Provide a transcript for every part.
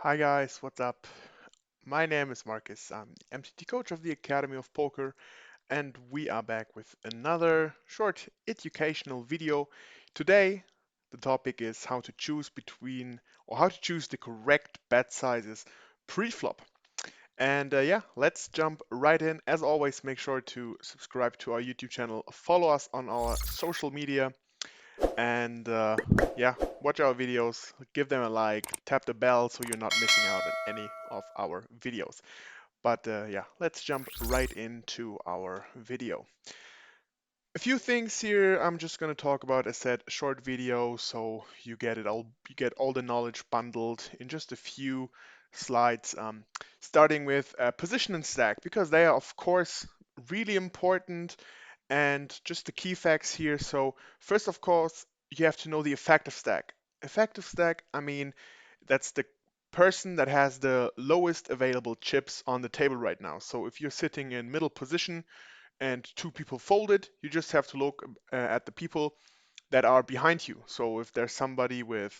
Hi guys, what's up? My name is Markus. I'm the MTT coach of the Academy of Poker, and we are back with another short educational video. Today, the topic is how to choose between or how to choose the correct bet sizes pre-flop. And yeah, let's jump right in. As always, make sure to subscribe to our YouTube channel, follow us on our social media, and yeah, watch our videos, give them a like, tap the bell so you're not missing out on any of our videos. But yeah, let's jump right into our video. A few things here I'm just going to talk about. I said short video, so you get all the knowledge bundled in just a few slides. Starting with position and stack, because they are of course really important, and just the key facts here. So first, of course, you have to know the effective stack. Effective stack, I mean, that's the person that has the lowest available chips on the table right now. So if you're sitting in middle position and two people folded, you just have to look at the people that are behind you. So if there's somebody with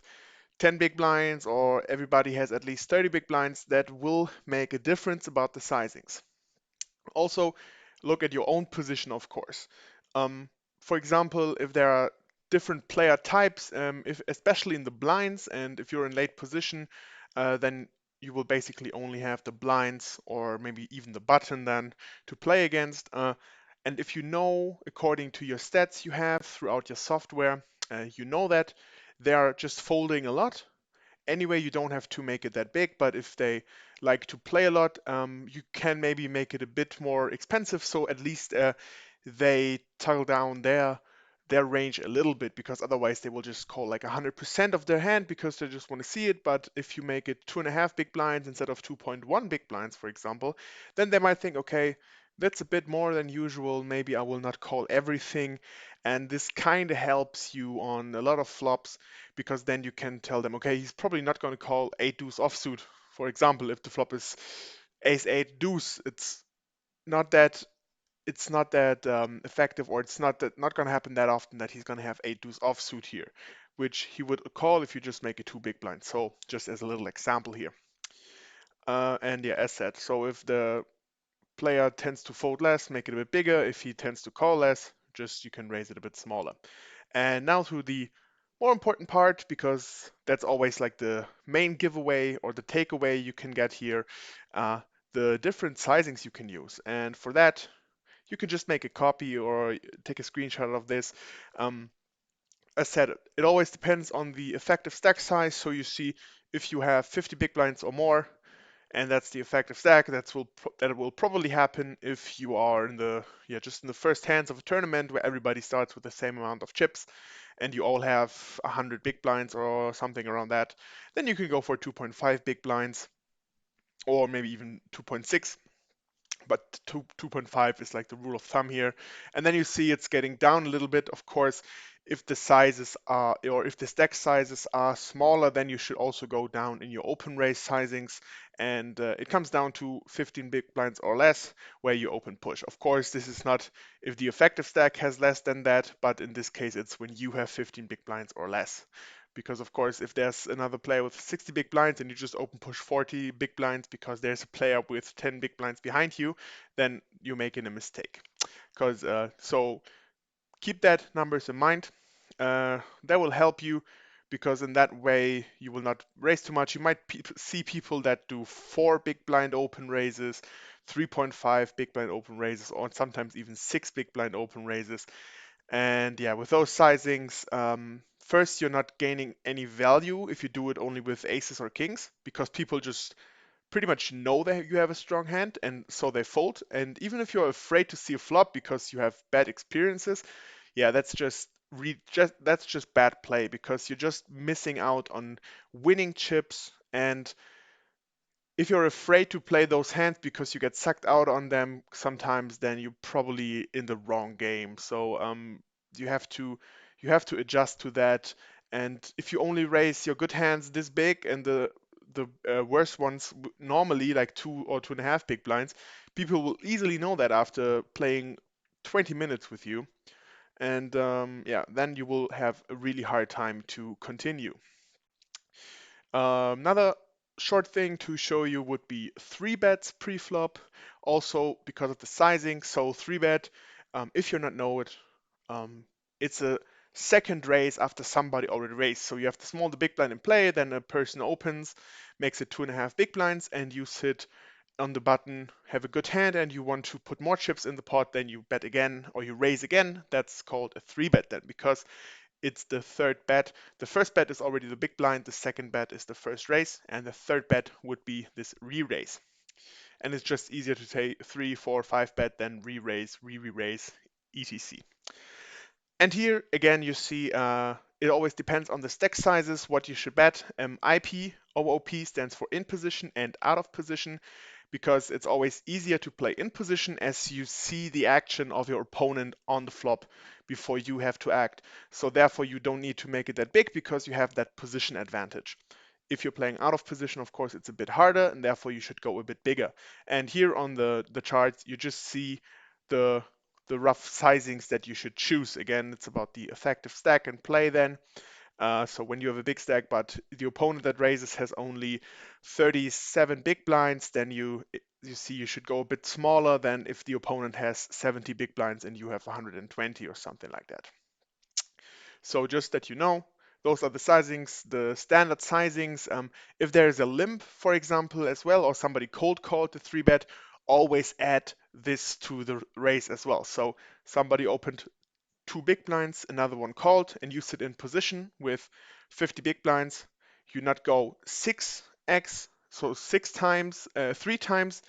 10 big blinds or everybody has at least 30 big blinds, that will make a difference about the sizings. Also, look at your own position, of course. Um, for example, if there are different player types, if especially in the blinds, and if you're in late position, then you will basically only have the blinds or maybe even the button then to play against. And if you know, according to your stats you have throughout your software, you know that they are just folding a lot. Anyway, you don't have to make it that big, but if they like to play a lot, you can maybe make it a bit more expensive, so at least they toggle down their range a little bit, because otherwise they will just call like 100% of their hand because they just want to see it. But if you make it 2.5 big blinds instead of 2.1 big blinds, for example, then they might think, okay, that's a bit more than usual. Maybe I will not call everything. And this kind of helps you on a lot of flops, because then you can tell them, okay, he's probably not going to call 8 deuce offsuit. For example, if the flop is ace 8 deuce, it's not that effective, or it's not going to happen that often that he's going to have 8 deuce offsuit here, which he would call if you just make it two big blinds. So just as a little example here. And yeah, as said, so if the player tends to fold less, make it a bit bigger. If he tends to call less, just you can raise it a bit smaller. And now to the more important part, because that's always like the main giveaway or the takeaway you can get here, uh, the different sizings you can use. And for that, you can just make a copy or take a screenshot of this. Um, as said, it always depends on the effective stack size. So you see if you have 50 big blinds or more, and that's the effective stack. That will probably happen if you are in the just in the first hands of a tournament where everybody starts with the same amount of chips, and you all have 100 big blinds or something around that. Then you can go for 2.5 big blinds, or maybe even 2.6. But 2.5 is like the rule of thumb here. And then you see it's getting down a little bit. Of course, if the sizes are, or if the stack sizes are smaller, then you should also go down in your open raise sizings. And it comes down to 15 big blinds or less where you open push. Of course, this is not if the effective stack has less than that, but in this case, it's when you have 15 big blinds or less. Because of course, if there's another player with 60 big blinds and you just open push 40 big blinds because there's a player with 10 big blinds behind you, then you're making a mistake. Because so keep that numbers in mind. That will help you, because in that way you will not raise too much. You might see people that do 4 big blind open raises, 3.5 big blind open raises, or sometimes even 6 big blind open raises. And yeah, with those sizings, first, you're not gaining any value if you do it only with aces or kings, because people just pretty much know that you have a strong hand, and so they fold. And even if you're afraid to see a flop because you have bad experiences, yeah, that's just bad play, because you're just missing out on winning chips. And if you're afraid to play those hands because you get sucked out on them sometimes, then you're probably in the wrong game. So you have to you have to adjust to that. And if you only raise your good hands this big, and the worst ones normally like 2 or 2.5 big blinds, people will easily know that after playing 20 minutes with you. And yeah, then you will have a really hard time to continue. Another short thing to show you would be 3 bets pre-flop, also because of the sizing. So 3 bet, if you're not know it, um, it's a second raise after somebody already raised. So you have the big blind in play, then a person opens, makes it 2.5 big blinds, and you sit on the button, have a good hand, and you want to put more chips in the pot, then you bet again or you raise again. That's called a 3 bet then, because it's the third bet. The first bet is already the big blind, the second bet is the first raise, and the third bet would be this re-raise. And it's just easier to say 3, 4, 5 bet than re-raise, re-raise, etc. And here again, you see it always depends on the stack sizes, what you should bet. IP, OOP stands for in position and out of position, because it's always easier to play in position as you see the action of your opponent on the flop before you have to act. So therefore, you don't need to make it that big because you have that position advantage. If you're playing out of position, of course, it's a bit harder, and therefore you should go a bit bigger. And here on the charts, you just see the the rough sizings that you should choose. Again, it's about the effective stack and play then. So when you have a big stack, but the opponent that raises has only 37 big blinds, then you see you should go a bit smaller than if the opponent has 70 big blinds and you have 120 or something like that. So just that you know, those are the sizings, the standard sizings. If there is a limp, for example, as well, or somebody cold called the 3 bet, always add this to the raise as well. So somebody opened 2 big blinds, another one called, and you sit in position with 50 big blinds. You not go 6x, so 3 times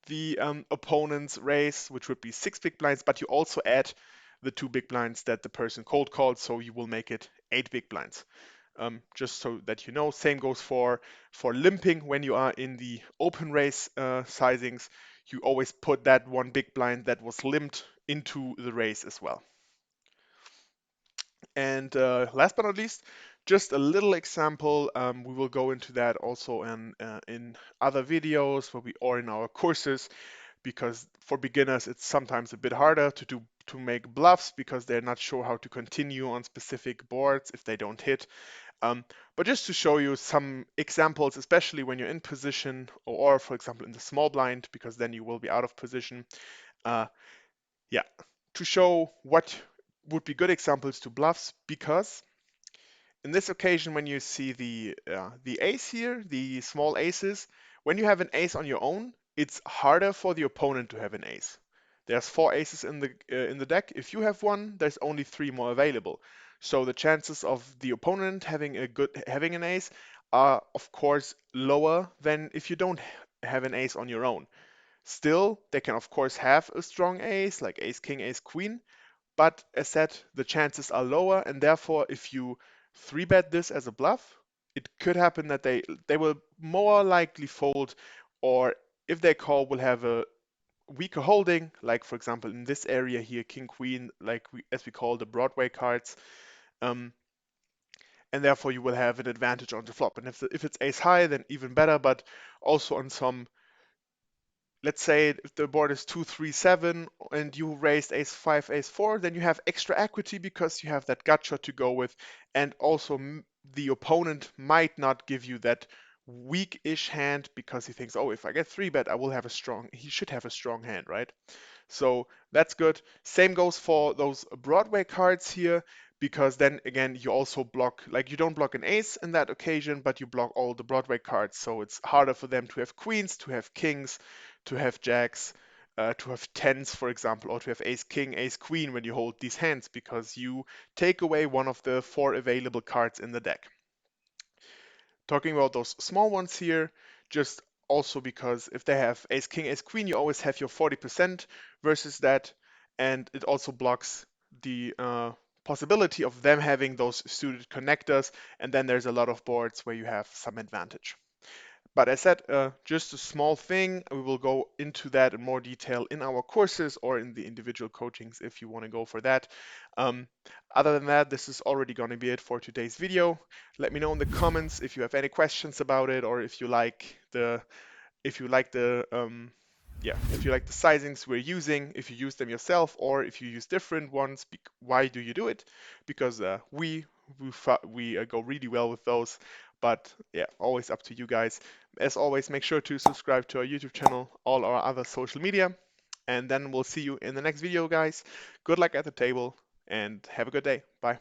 the opponent's raise, which would be 6 big blinds, but you also add the 2 big blinds that the person cold called, so you will make it 8 big blinds. Just so that you know, same goes for limping. When you are in the open raise sizings, you always put that 1 big blind that was limped into the raise as well. And last but not least, just a little example. We will go into that also in other videos or in our courses, because for beginners it's sometimes a bit harder to make bluffs because they're not sure how to continue on specific boards if they don't hit. But just to show you some examples, especially when you're in position or for example in the small blind, because then you will be out of position. Uh, yeah, to show what would be good examples to bluffs, because in this occasion, when you see the ace here, the small aces, when you have an ace on your own, it's harder for the opponent to have an ace. There's 4 aces in the deck. If you have one, there's only 3 more available. So the chances of the opponent having an ace are of course lower than if you don't have an ace on your own. Still, they can of course have a strong ace like ace king, ace queen, but as said, the chances are lower, and therefore, if you 3 bet this as a bluff, it could happen that they will more likely fold, or if they call, will have a weaker holding, like for example in this area here, king queen, like as we call the Broadway cards, um, and therefore you will have an advantage on the flop. And if it's ace high, then even better, but also on some, let's say if the board is 2-3-7 and you raised ace 5 ace 4, then you have extra equity because you have that gut shot to go with, and also the opponent might not give you that weak-ish hand because he thinks, oh, if I get 3 bet, he should have a strong hand, right? So that's good. Same goes for those Broadway cards here, because then again, you also block, like you don't block an ace in that occasion, but you block all the Broadway cards. So it's harder for them to have queens, to have kings, to have jacks, to have tens, for example, or to have ace king, ace queen when you hold these hands, because you take away one of the 4 available cards in the deck. Talking about those small ones here, just also because if they have ace king, ace queen, you always have your 40% versus that, and it also blocks the possibility of them having those suited connectors, and then there's a lot of boards where you have some advantage. But as said, just a small thing. We will go into that in more detail in our courses or in the individual coachings if you want to go for that. Um, Other than that, this is already going to be it for today's video. Let me know in the comments if you have any questions about it, or if you like the if you like the if you like the sizings we're using, if you use them yourself, or if you use different ones. Why do you do it? Because we go really well with those. But yeah, always up to you guys. As always, make sure to subscribe to our YouTube channel, all our other social media, and then we'll see you in the next video, guys. Good luck at the table and have a good day. Bye.